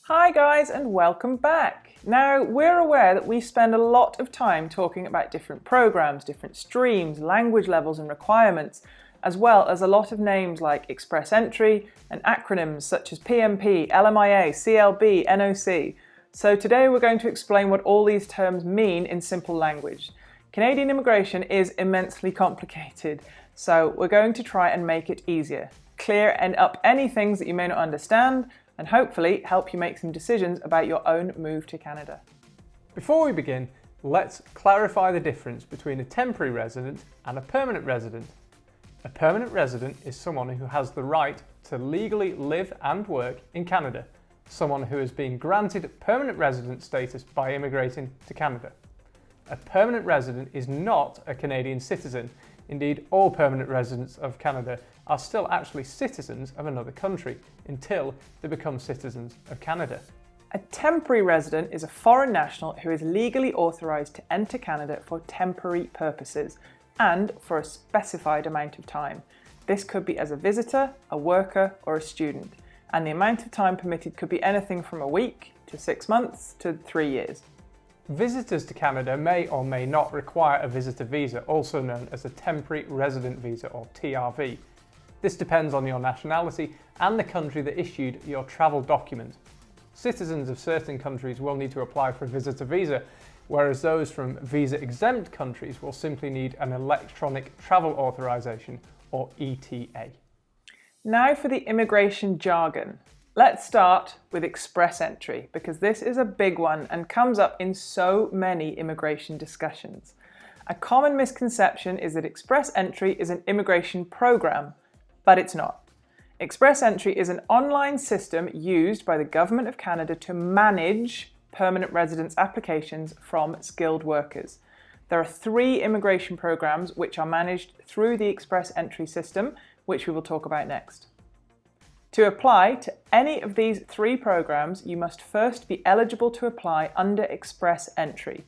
Hi guys and welcome back. Now we're aware that we spend a lot of time talking about different programs, different streams, language levels and requirements, as well as a lot of names like express entry and acronyms such as PNP, LMIA, CLB, NOC. So today we're going to explain what all these terms mean in simple language. Canadian immigration is immensely complicated, so we're going to try and make it easier, clear up any things that you may not understand, and hopefully help you make some decisions about your own move to Canada. Before we begin, let's clarify the difference between a temporary resident and a permanent resident. A permanent resident is someone who has the right to legally live and work in Canada, someone who has been granted permanent resident status by immigrating to Canada. A permanent resident is not a Canadian citizen. Indeed, all permanent residents of Canada are still actually citizens of another country until they become citizens of Canada. A temporary resident is a foreign national who is legally authorised to enter Canada for temporary purposes and for a specified amount of time. This could be as a visitor, a worker or a student, and the amount of time permitted could be anything from a week to 6 months to 3 years. Visitors to Canada may or may not require a visitor visa, also known as a temporary resident visa or TRV. This depends on your nationality and the country that issued your travel document. Citizens of certain countries will need to apply for a visitor visa, whereas those from visa-exempt countries will simply need an electronic travel authorization or ETA. Now for the immigration jargon. Let's start with express entry because this is a big one and comes up in so many immigration discussions. A common misconception is that express entry is an immigration program, but it's not. Express entry is an online system used by the Government of Canada to manage permanent residence applications from skilled workers. There are 3 immigration programs which are managed through the express entry system, which we will talk about next. To apply to any of these 3 programs, you must first be eligible to apply under express entry.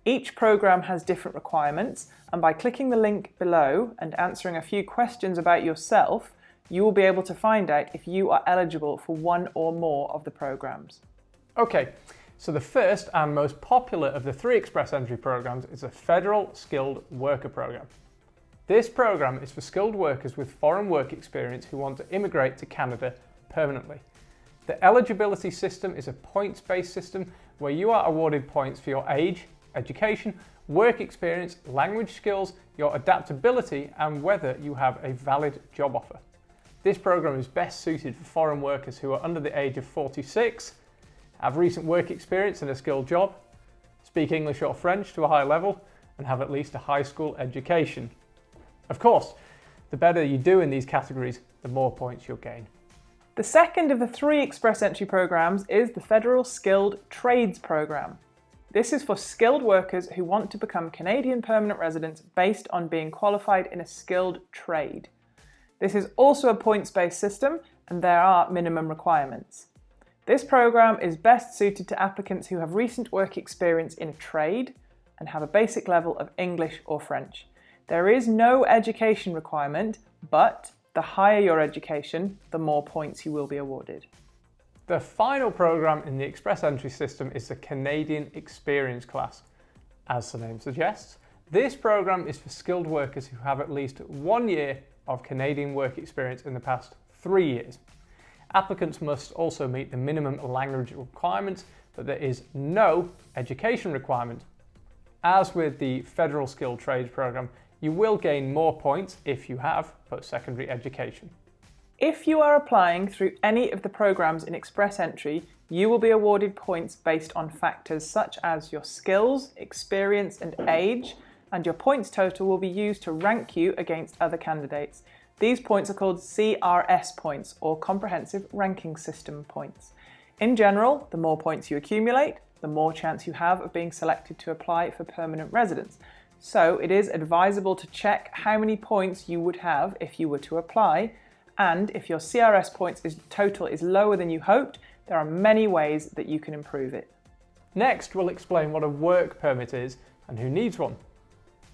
Each program has different requirements, and by clicking the link below and answering a few questions about yourself, you will be able to find out if you are eligible for one or more of the programs. Okay, so the first and most popular of the 3 express entry programs is a Federal Skilled Worker Program. This program is for skilled workers with foreign work experience who want to immigrate to Canada permanently. The eligibility system is a points-based system where you are awarded points for your age, education, work experience, language skills, your adaptability, and whether you have a valid job offer. This program is best suited for foreign workers who are under the age of 46, have recent work experience in a skilled job, speak English or French to a high level, and have at least a high school education. Of course, the better you do in these categories, the more points you'll gain. The second of the 3 express entry programs is the Federal Skilled Trades Program. This is for skilled workers who want to become Canadian permanent residents based on being qualified in a skilled trade. This is also a points-based system and there are minimum requirements. This program is best suited to applicants who have recent work experience in a trade and have a basic level of English or French. There is no education requirement, but the higher your education, the more points you will be awarded. The final program in the express entry system is the Canadian Experience class. As the name suggests, this program is for skilled workers who have at least 1 year of Canadian work experience in the past 3 years. Applicants must also meet the minimum language requirements, but there is no education requirement. As with the Federal Skilled Trades Program, you will gain more points if you have post-secondary education. If you are applying through any of the programs in express entry, you will be awarded points based on factors such as your skills, experience and age, and your points total will be used to rank you against other candidates. These points are called CRS Points or Comprehensive Ranking System points. In general, the more points you accumulate, the more chance you have of being selected to apply for permanent residence. So it is advisable to check how many points you would have if you were to apply, and if your CRS points total is lower than you hoped, there are many ways that you can improve it. Next, we'll explain what a work permit is and who needs one.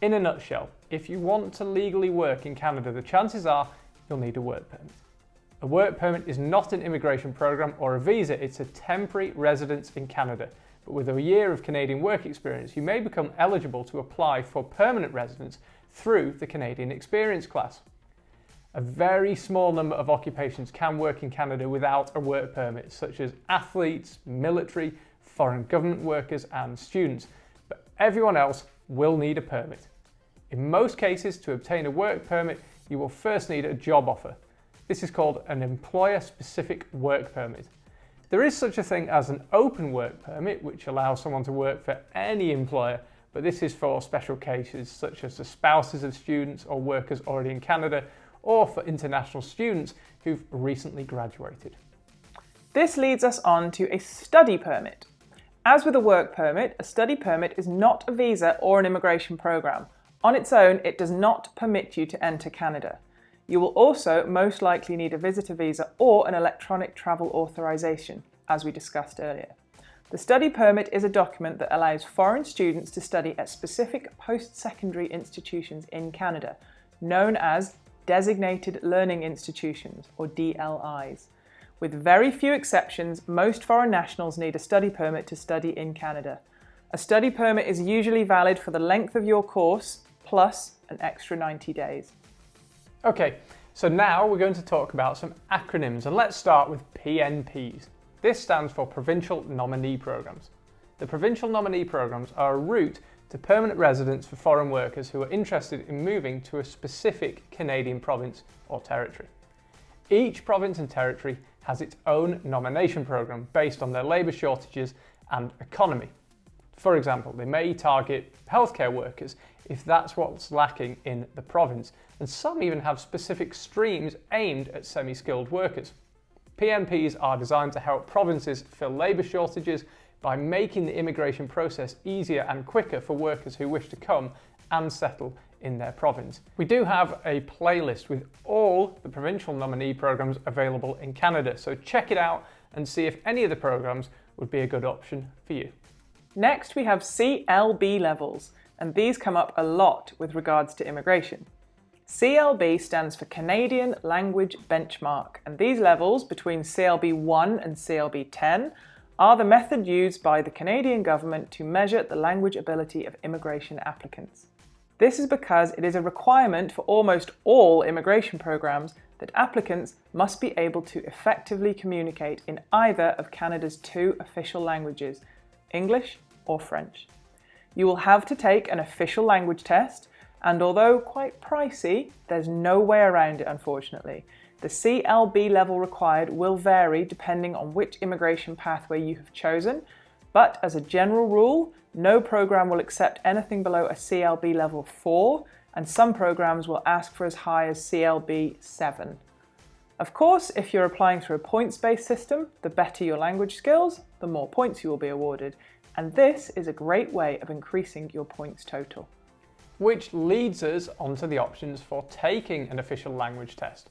In a nutshell, if you want to legally work in Canada, the chances are you'll need a work permit. A work permit is not an immigration program or a visa, it's a temporary residence in Canada. But with a year of Canadian work experience, you may become eligible to apply for permanent residence through the Canadian Experience class. A very small number of occupations can work in Canada without a work permit, such as athletes, military, foreign government workers and students, but everyone else will need a permit. In most cases, to obtain a work permit, you will first need a job offer. This is called an employer-specific work permit. There is such a thing as an open work permit, which allows someone to work for any employer, but this is for special cases such as the spouses of students or workers already in Canada, or for international students who've recently graduated. This leads us on to a study permit. As with a work permit, a study permit is not a visa or an immigration program. On its own, it does not permit you to enter Canada. You will also most likely need a visitor visa or an electronic travel authorization, as we discussed earlier. The study permit is a document that allows foreign students to study at specific post-secondary institutions in Canada, known as Designated Learning Institutions, or DLIs. With very few exceptions, most foreign nationals need a study permit to study in Canada. A study permit is usually valid for the length of your course, plus an extra 90 days. Okay, so now we're going to talk about some acronyms, and let's start with PNPs. This stands for Provincial Nominee Programs. The Provincial Nominee Programs are a route to permanent residence for foreign workers who are interested in moving to a specific Canadian province or territory. Each province and territory has its own nomination program based on their labour shortages and economy. For example, they may target healthcare workers if that's what's lacking in the province, and some even have specific streams aimed at semi-skilled workers. PNPs are designed to help provinces fill labour shortages by making the immigration process easier and quicker for workers who wish to come and settle in their province. We do have a playlist with all the provincial nominee programs available in Canada, so check it out and see if any of the programs would be a good option for you. Next, we have CLB levels, and these come up a lot with regards to immigration. CLB stands for Canadian Language Benchmark, and these levels between CLB 1 and CLB 10 are the method used by the Canadian government to measure the language ability of immigration applicants. This is because it is a requirement for almost all immigration programs that applicants must be able to effectively communicate in either of Canada's two official languages, English or French. You will have to take an official language test, and although quite pricey, there's no way around it, unfortunately. The CLB level required will vary depending on which immigration pathway you have chosen, but as a general rule, no program will accept anything below a CLB level 4, and some programs will ask for as high as CLB 7. Of course, if you're applying through a points-based system, the better your language skills, the more points you will be awarded, and this is a great way of increasing your points total. Which leads us onto the options for taking an official language test.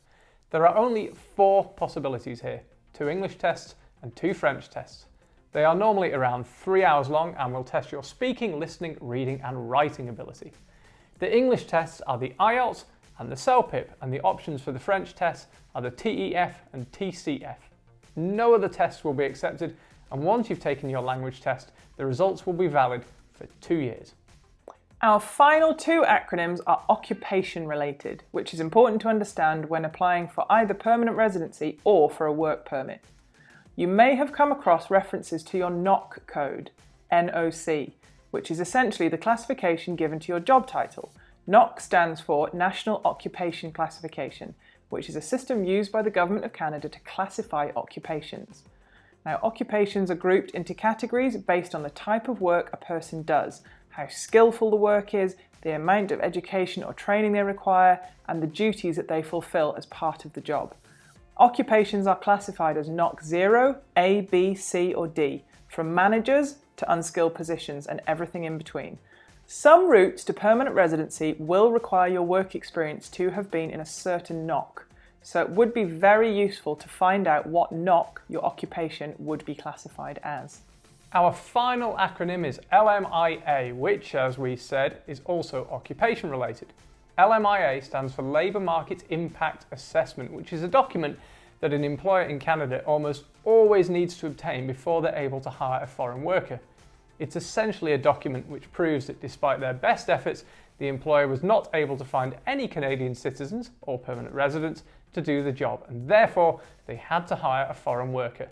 There are only 4 possibilities here, 2 English tests and 2 French tests. They are normally around 3 hours long and will test your speaking, listening, reading and writing ability. The English tests are the IELTS and the CELPIP, and the options for the French tests are the TEF and TCF. No other tests will be accepted, and once you've taken your language test, the results will be valid for 2 years. Our final 2 acronyms are occupation related, which is important to understand when applying for either permanent residency or for a work permit. You may have come across references to your NOC code, NOC, which is essentially the classification given to your job title. NOC stands for National Occupation Classification, which is a system used by the Government of Canada to classify occupations. Now, occupations are grouped into categories based on the type of work a person does, how skillful the work is, the amount of education or training they require, and the duties that they fulfill as part of the job. Occupations are classified as NOC 0, A, B, C or D, from managers to unskilled positions and everything in between. Some routes to permanent residency will require your work experience to have been in a certain NOC, so it would be very useful to find out what NOC your occupation would be classified as. Our final acronym is LMIA, which, as we said, is also occupation related. LMIA stands for Labour Market Impact Assessment, which is a document that an employer in Canada almost always needs to obtain before they're able to hire a foreign worker. It's essentially a document which proves that despite their best efforts, the employer was not able to find any Canadian citizens or permanent residents to do the job, and therefore they had to hire a foreign worker.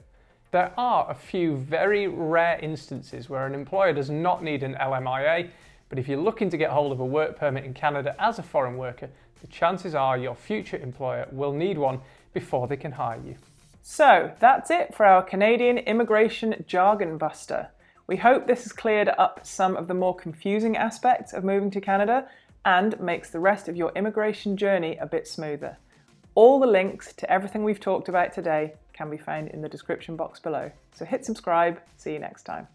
There are a few very rare instances where an employer does not need an LMIA, but if you're looking to get hold of a work permit in Canada as a foreign worker, the chances are your future employer will need one before they can hire you. So that's it for our Canadian immigration jargon buster. We hope this has cleared up some of the more confusing aspects of moving to Canada and makes the rest of your immigration journey a bit smoother. All the links to everything we've talked about today can be found in the description box below. So hit subscribe. See you next time.